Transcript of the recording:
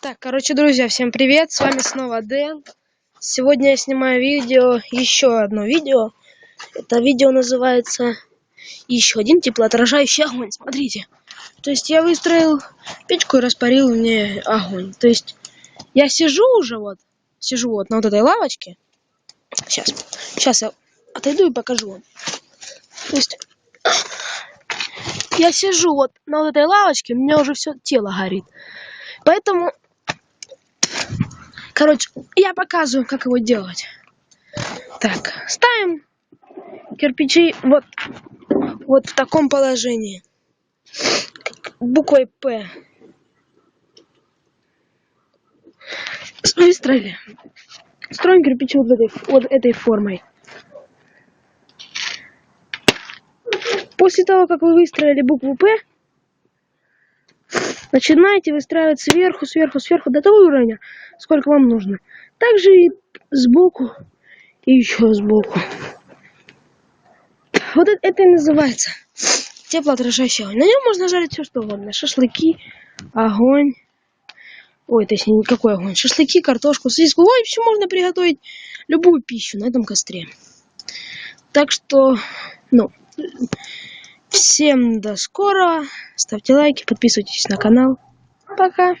Так, короче, друзья, всем привет, с вами снова Дэн. Сегодня я снимаю видео, еще одно видео. Это видео называется «Еще один теплоотражающий огонь». Смотрите, то есть я выстроил печку и распарил в ней огонь. То есть я сижу на вот этой лавочке. Сейчас я отойду и покажу вам. То есть я сижу вот на вот этой лавочке, у меня уже все тело горит. Поэтому... Короче, я показываю, как его делать. Так, ставим кирпичи вот в таком положении. Буквой П. Выстроили. Строим кирпичи вот этой формой. После того, как вы выстроили букву П, начинаете выстраивать сверху до того уровня, сколько вам нужно. Также и сбоку, и еще сбоку. Вот это и называется теплоотражающий огонь. На нем можно жарить все что угодно. Шашлыки, огонь. Ой, точнее, никакой огонь. Шашлыки, картошку, сосиску. В общем, можно приготовить любую пищу на этом костре. Так что, всем до скорого. Ставьте лайки, подписывайтесь на канал. Пока.